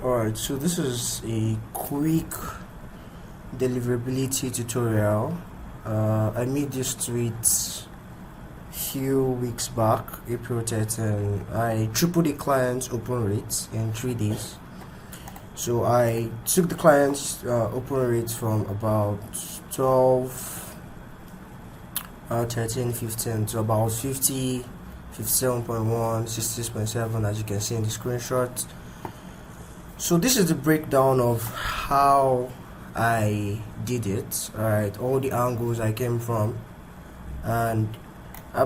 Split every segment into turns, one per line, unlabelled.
Alright, so this is a quick deliverability tutorial. I made this tweet few weeks back, April 13. I tripled the client's open rate in 3 days. So I took the client's open rate from about 12, 13, 15 to about 50, 57.1, 66.7, as you can see in the screenshot. So this is the breakdown of how I did it, alright, all the angles I came from. And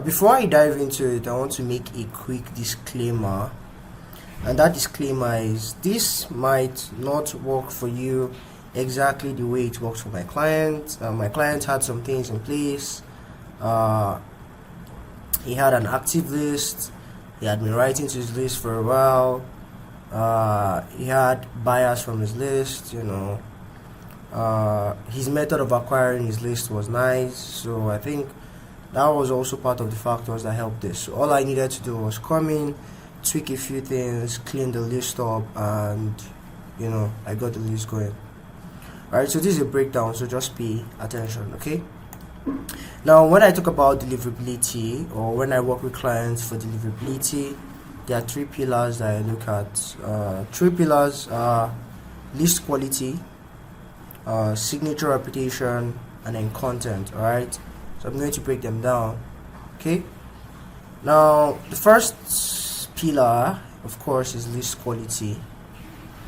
before I dive into it, I want to make a quick disclaimer, and that disclaimer is this might not work for you exactly the way it works for my client. My client had some things in place. He had an active list. He had been writing to his list for a while. He had buyers from his list, his method of acquiring his list was nice, so I think that was also part of the factors that helped this. So all I needed to do was come in, tweak a few things, clean the list up, and I got the list going. Alright, so this is a breakdown, so just pay attention, okay? Now, when I talk about deliverability, or when I work with clients for deliverability, there are 3 pillars that I look at. 3 pillars are list quality, signature reputation, and then content. Alright, so I'm going to break them down. Okay, now the first pillar, of course, is list quality,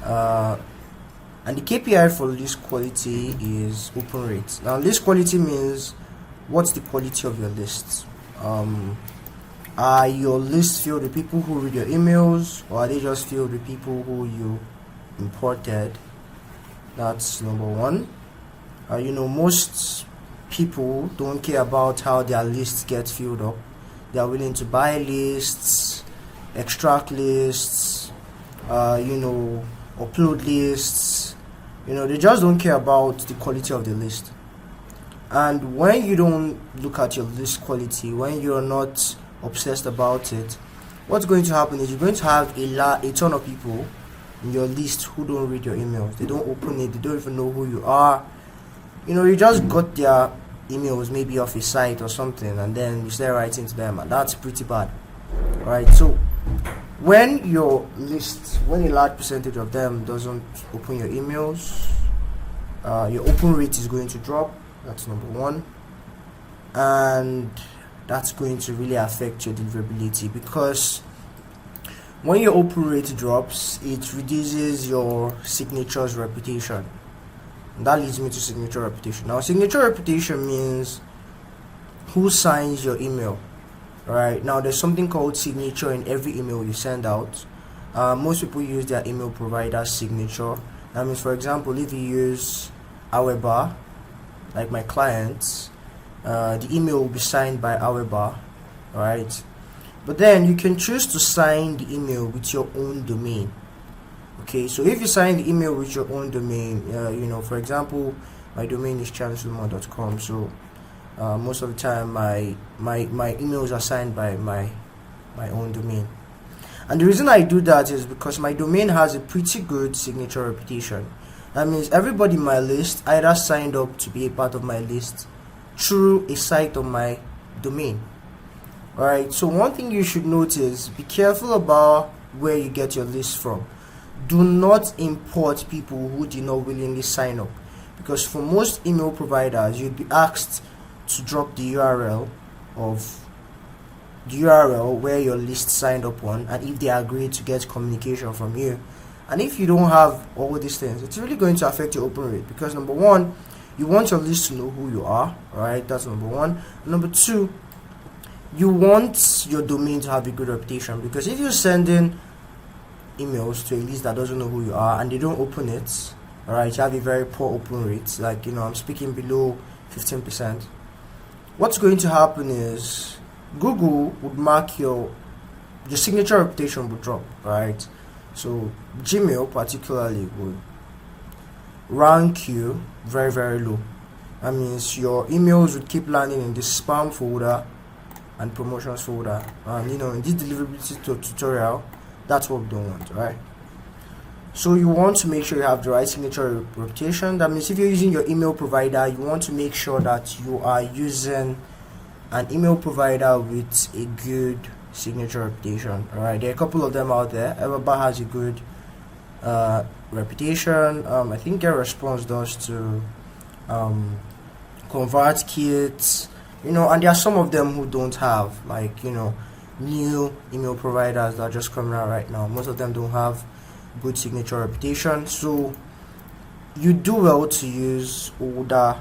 and the KPI for list quality is open rate. Now, list quality means what's the quality of your lists. Are your lists filled with people who read your emails, or are they just filled with people who you imported? That's number one. Most people don't care about how their lists get filled up. They are willing to buy lists, extract lists, upload lists. They just don't care about the quality of the list. And when you don't look at your list quality, when you're not obsessed about it, what's going to happen is you're going to have a ton of people in your list who don't read your emails. They don't open it. They don't even know who you are. You just got their emails maybe off a site or something, and then you start writing to them, and that's pretty bad. Right? So when your list, when a large percentage of them doesn't open your emails, your open rate is going to drop. That's number one. And that's going to really affect your deliverability, because when your open rate drops, it reduces your signature's reputation. And that leads me to signature reputation. Now, signature reputation means who signs your email. Right now, there's something called signature in every email you send out. Most people use their email provider's signature. That means, for example, if you use Aweber, like my clients, the email will be signed by Aweber, right? But then you can choose to sign the email with your own domain. Okay, so if you sign the email with your own domain, for example, my domain is charlesulman.com. So most of the time, my emails are signed by my own domain. And the reason I do that is because my domain has a pretty good signature reputation. That means everybody in my list either signed up to be a part of my list through a site on my domain. Alright, so one thing you should notice, be careful about where you get your list from. Do not import people who did not willingly sign up, because for most email providers, you'd be asked to drop the URL where your list signed up on, and if they agree to get communication from you. And if you don't have all these things, it's really going to affect your open rate, because number one, you want your list to know who you are, right? That's number one. Number two, you want your domain to have a good reputation, because if you're sending emails to a list that doesn't know who you are and they don't open it, alright, you have a very poor open rate, like I'm speaking below 15%. What's going to happen is Google would mark your signature reputation would drop, right? So Gmail particularly would rank you very, very low. That means your emails would keep landing in the spam folder and promotions folder. And in this deliverability tutorial, that's what we don't want, right? So you want to make sure you have the right signature reputation. That means if you're using your email provider, you want to make sure that you are using an email provider with a good signature reputation. All right, there are a couple of them out there. Everbot has a good reputation. I think GetResponse does to ConvertKit, and there are some of them who don't have, like, new email providers that are just coming out right now. Most of them don't have good signature reputation, so you do well to use older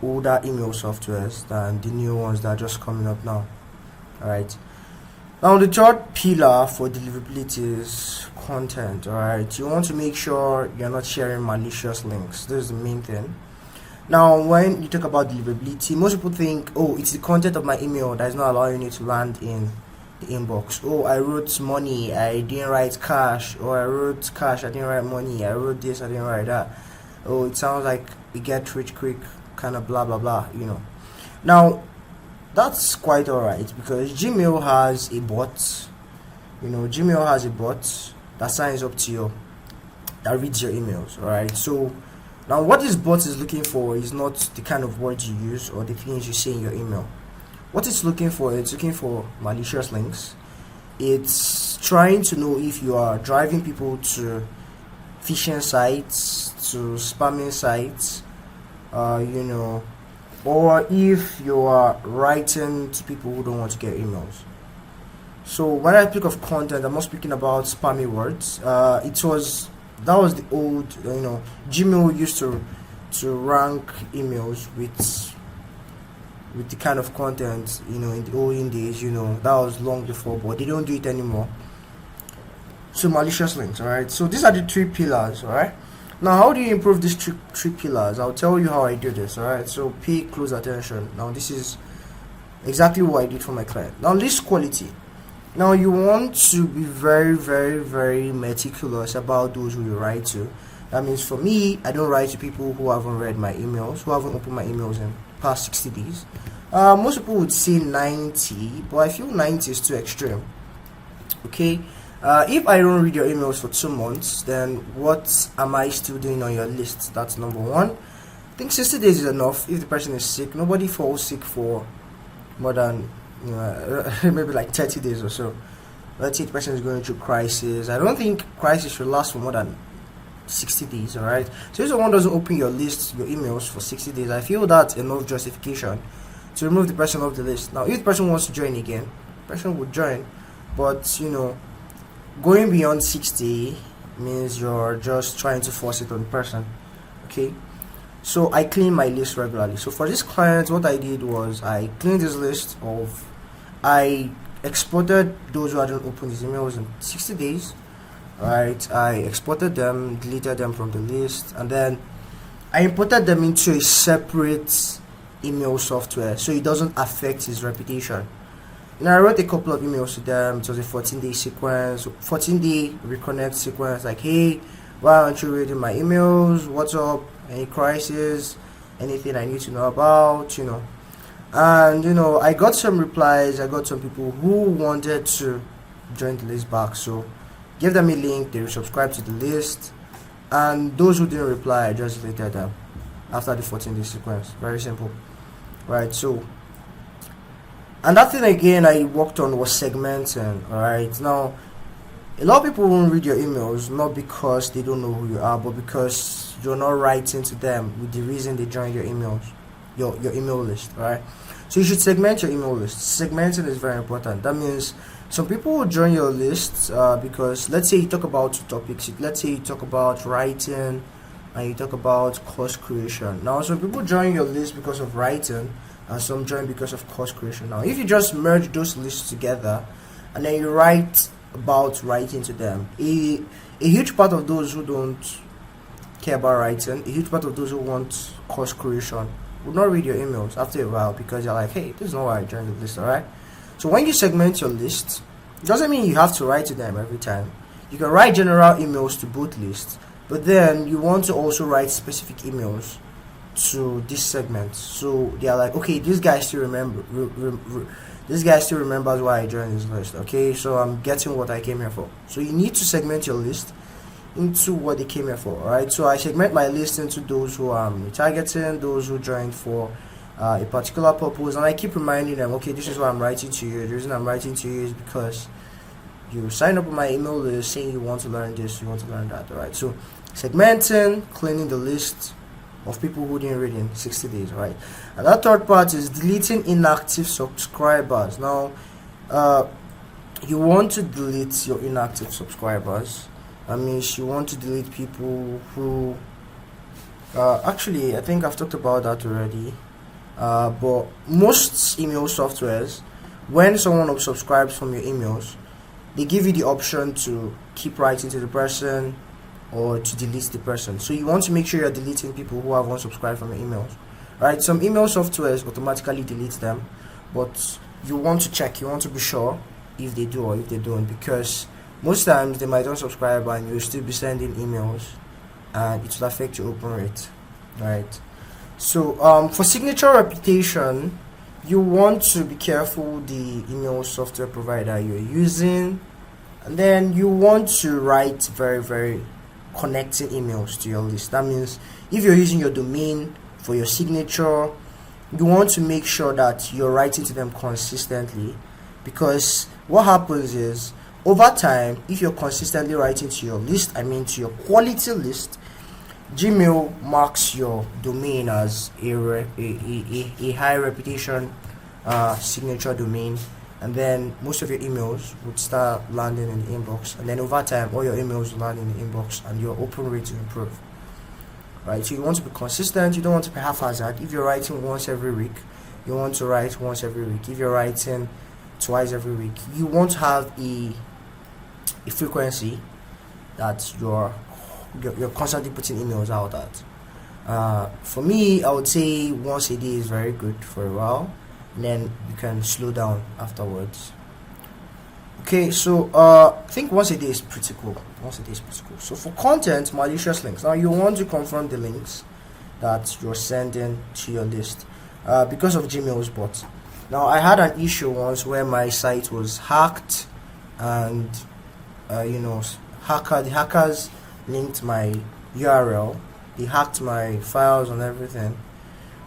email softwares than the new ones that are just coming up now. All right, now the third pillar for deliverability is content. All right, you want to make sure you're not sharing malicious links. This is the main thing. Now, when you talk about deliverability, most people think, oh, it's the content of my email that is not allowing it to land in the inbox. Oh, I wrote money, I didn't write cash. Or I wrote cash, I didn't write money. I wrote this, I didn't write that. Oh, it sounds like we get rich quick, kind of blah blah blah. Now, that's quite alright, because Gmail has a bot. Gmail has a bot that signs up to you, that reads your emails. Alright, so now what this bot is looking for is not the kind of words you use or the things you say in your email. What it's looking for, it's looking for malicious links. It's trying to know if you are driving people to phishing sites, to spamming sites, or if you are writing to people who don't want to get emails. So when I speak of content, I'm not speaking about spammy words. That was the old, Gmail used to rank emails with the kind of content, in the olden days, that was long before, but they don't do it anymore. So malicious links, alright. So these are the three pillars, alright. Now, how do you improve these three pillars? I'll tell you how I do this, alright. So pay close attention. Now, this is exactly what I did for my client. Now, list quality. Now, you want to be very, very, very meticulous about those who you write to. That means for me, I don't write to people who haven't read my emails, who haven't opened my emails in past 60 days. Most people would say 90, but I feel 90 is too extreme. Okay, if I don't read your emails for 2 months, then what am I still doing on your list? That's number one. I think 60 days is enough. If the person is sick, nobody falls sick for more than maybe like 30 days or so. Let's say the person is going through crisis. I don't think crisis should last for more than 60 days. Alright, so if someone doesn't open your list, your emails for 60 days, I feel that's enough justification to remove the person off the list. Now, if the person wants to join again, the person would join, but going beyond 60 means you're just trying to force it on the person. Okay, so I clean my list regularly. So for this client, what I did was I cleaned this list I exported those who hadn't opened his emails in 60 days. Right, I exported them, deleted them from the list, and then I imported them into a separate email software so it doesn't affect his reputation. I wrote a couple of emails to them. It was a 14-day sequence, 14-day reconnect sequence, like, hey, why aren't you reading my emails? What's up? Any crisis? Anything I need to know about? And I got some replies. I got some people who wanted to join the list back, so give them a link, they will subscribe to the list, and those who didn't reply, I just deleted them after the 14-day sequence. Very simple, right? So, and that thing again I worked on was segmenting. Alright, now a lot of people won't read your emails, not because they don't know who you are, but because you're not writing to them with the reason they joined your emails, your email list. Alright, so you should segment your email list. Segmenting is very important. That means some people will join your list because, let's say you talk about 2 topics. Let's say you talk about writing and you talk about course creation. Now, some people join your list because of writing and some join because of course creation. Now, if you just merge those lists together and then you write about writing to them, a huge part of those who don't care about writing, a huge part of those who want course creation would not read your emails after a while, because you're like, hey, this is not why I joined the list. Alright, so when you segment your list, it doesn't mean you have to write to them every time. You can write general emails to both lists, but then you want to also write specific emails to this segment, so they are like, okay, this guy still this guy still remembers why I joined this list. Okay, so I'm getting what I came here for. So you need to segment your list into what they came here for. Alright, so I segment my list into those who I'm retargeting, those who joined for a particular purpose, and I keep reminding them, okay, this is why I'm writing to you. The reason I'm writing to you is because you sign up on my email list saying you want to learn this, you want to learn that. Alright, so segmenting, cleaning the list of people who didn't read in 60 days. Right, and that third part is deleting inactive subscribers. Now you want to delete your inactive subscribers. That means you want to delete people who actually, I think I've talked about that already, but most email softwares, when someone unsubscribes from your emails, they give you the option to keep writing to the person or to delete the person. So you want to make sure you're deleting people who have unsubscribed from your emails. Right, some email softwares automatically delete them, but you want to check, you want to be sure if they do or if they don't, because most times they might unsubscribe and you'll still be sending emails and it will affect your open rate. Right, so for signature reputation, you want to be careful the email software provider you're using, and then you want to write very connecting emails to your list. That means if you're using your domain for your signature, you want to make sure that you're writing to them consistently, because what happens is over time, if you're consistently writing to your list, I mean to your quality list, Gmail marks your domain as a high reputation signature domain, and then most of your emails would start landing in the inbox, and then over time all your emails will land in the inbox and your open rate will improve. Right, so you want to be consistent, you don't want to be haphazard. If you're writing once every week, you want to write once every week. If you're writing twice every week, you want to have a frequency that you're constantly putting emails out at. For me, I would say once a day is very good for a while, and then you can slow down afterwards. Okay, so I think once a day is pretty cool. So for content, malicious links. Now you want to confirm the links that you're sending to your list because of Gmail's bot. Now I had an issue once where my site was hacked, and the hackers linked my URL. They hacked my files and everything,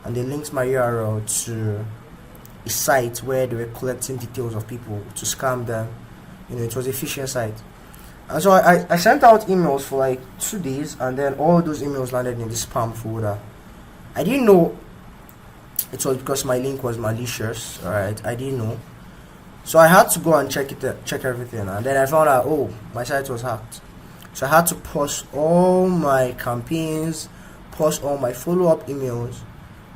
and they linked my URL to a site where they were collecting details of people to scam them. It was a phishing site. And so I sent out emails for like 2 days, and then all those emails landed in the spam folder. I didn't know it was because my link was malicious. Alright, I didn't know. So I had to go and check everything, and then I found out, oh, my site was hacked. So I had to pause all my campaigns, pause all my follow-up emails,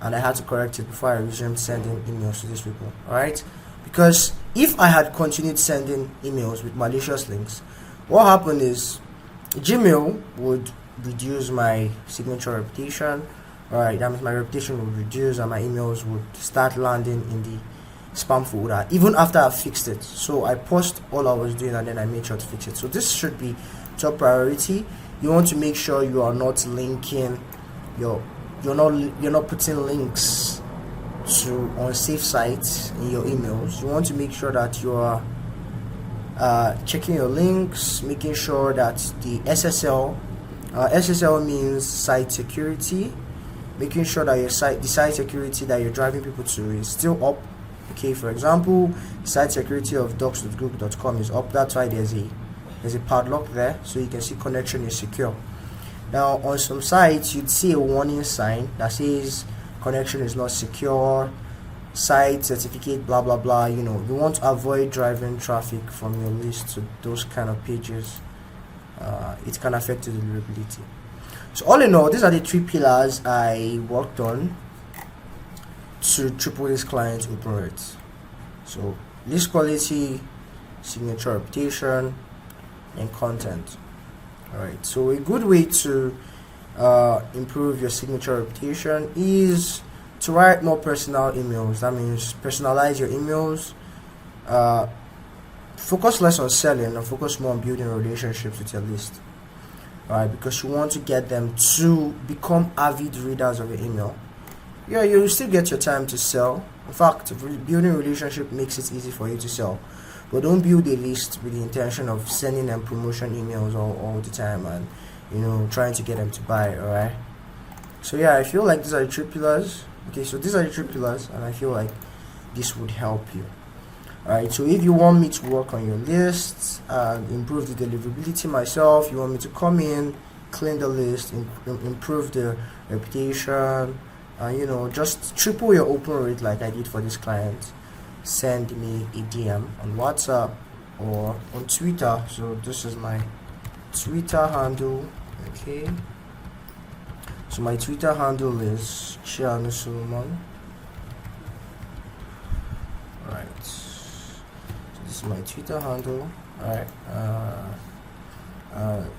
and I had to correct it before I resumed sending emails to these people. Alright? Because if I had continued sending emails with malicious links, what happened is Gmail would reduce my signature reputation. Alright, that means my reputation would reduce and my emails would start landing in the spam folder even after I fixed it. So I paused all I was doing and then I made sure to fix it. So this should be top priority. You want to make sure you are not linking you're not putting links to unsafe sites in your emails. You want to make sure that you are checking your links, making sure that the SSL means site security, making sure that the site security that you're driving people to is still up. Okay, for example, site security of docs.google.com is up. That's why there's a padlock there, so you can see connection is secure. Now on some sites you'd see a warning sign that says connection is not secure, site certificate blah blah blah. You want to avoid driving traffic from your list to those kind of pages. It can affect the deliverability. So all in all, these are the 3 pillars I worked on to triple this client's open rates. So list quality, signature reputation, and content. Alright, so a good way to improve your signature reputation is to write more personal emails. That means personalize your emails, focus less on selling and focus more on building relationships with your list. Alright, because you want to get them to become avid readers of your email. Yeah, you will still get your time to sell, In fact, building a relationship makes it easy for you to sell. But don't build a list with the intention of sending them promotion emails all the time and trying to get them to buy. All right. So yeah, I feel like these are the 3 pillars. Okay, so these are the 3 pillars, and I feel like this would help you. Alright, so if you want me to work on your lists and improve the deliverability myself, you want me to come in, clean the list, improve the reputation, just triple your open rate like I did for this client, send me a DM on WhatsApp or on Twitter. So this is my Twitter handle. Okay, so my Twitter handle is Chiano Solomon. Alright, so this is my Twitter handle. Alright,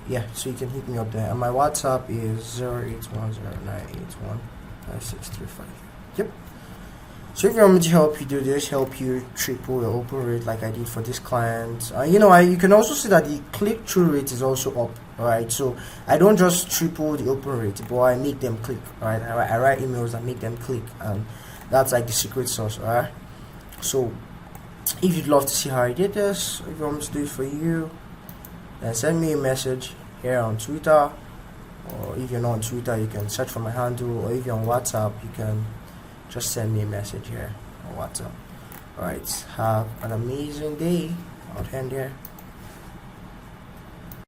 yeah, so you can hit me up there, and my WhatsApp is 0810981565. Yep. So if you want me to help you do this, help you triple your open rate like I did for this client, you can also see that the click-through rate is also up. Alright, so I don't just triple the open rate, but I make them click. Alright, I write emails and make them click, and that's like the secret sauce. Alright, so if you'd love to see how I did this, if you want me to do it for you, then send me a message here on Twitter, or if you're not on Twitter, you can search for my handle, or if you're on WhatsApp, you can just send me a message here on WhatsApp. Alright, have an amazing day. I'll end here.